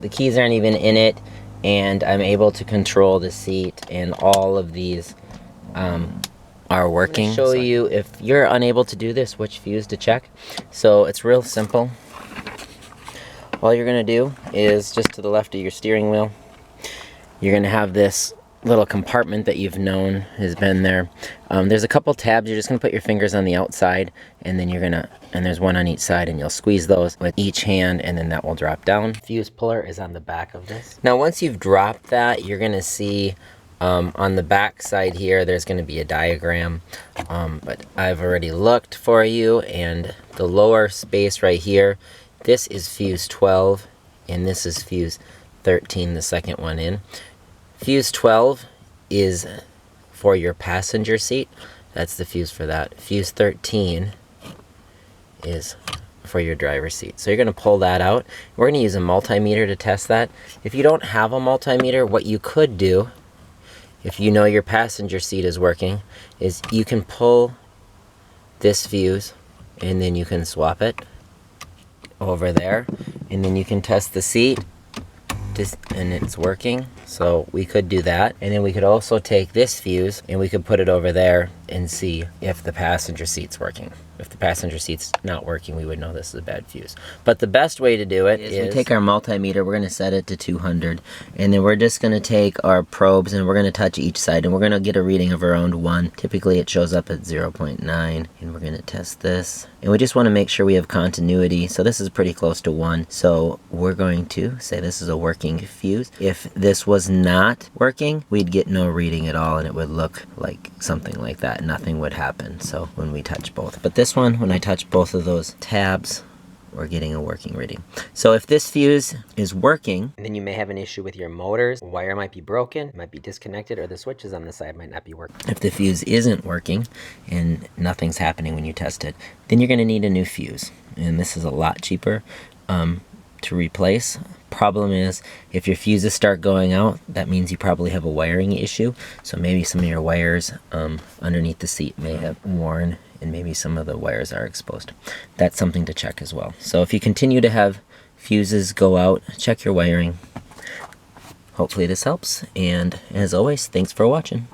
The keys aren't even in it, and I'm able to control the seat, and all of these are working. I'll show you, if you're unable to do this, which fuse to check. So it's real simple. All you're gonna do is just to the left of your steering wheel, you're gonna have this little compartment that you've known has been there. There's a couple tabs. You're just gonna put your fingers on the outside, and then and there's one on each side, and you'll squeeze those with each hand, and then that will drop down. Fuse puller is on the back of this. Now once you've dropped that, you're gonna see on the back side here, there's gonna be a diagram, but I've already looked for you, and the lower space right here, this is fuse 12, and this is fuse 13, the second one in. Fuse 12 is for your passenger seat. That's the fuse for that. Fuse 13 is for your driver's seat. So you're gonna pull that out. We're gonna use a multimeter to test that. If you don't have a multimeter, what you could do, if you know your passenger seat is working, is you can pull this fuse and then you can swap it over there, and then you can test the seat and it's working. So we could do that, and then we could also take this fuse and we could put it over there and see if the passenger seat's working. If the passenger seat's not working, we would know this is a bad fuse. But the best way to do it is we take our multimeter, we're gonna set it to 200, and then we're just gonna take our probes and we're gonna touch each side, and we're gonna get a reading of around 1. Typically it shows up at 0.9, and we're gonna test this. And we just wanna make sure we have continuity, so this is pretty close to 1. So we're going to say this is a working fuse. If this was not working, we'd get no reading at all, and it would look like something like that. Nothing would happen, so when we touch both. But this one, when I touch both of those tabs, we're getting a working reading. So if this fuse is working, then you may have an issue with your motors. A wire might be broken, it might be disconnected, or the switches on the side might not be working. If the fuse isn't working and nothing's happening when you test it, then you're gonna need a new fuse. And this is a lot cheaper to replace. Problem is, if your fuses start going out, that means you probably have a wiring issue. So maybe some of your wires underneath the seat may have worn, and maybe some of the wires are exposed. That's something to check as well. So if you continue to have fuses go out, check your wiring. Hopefully this helps, and as always, thanks for watching.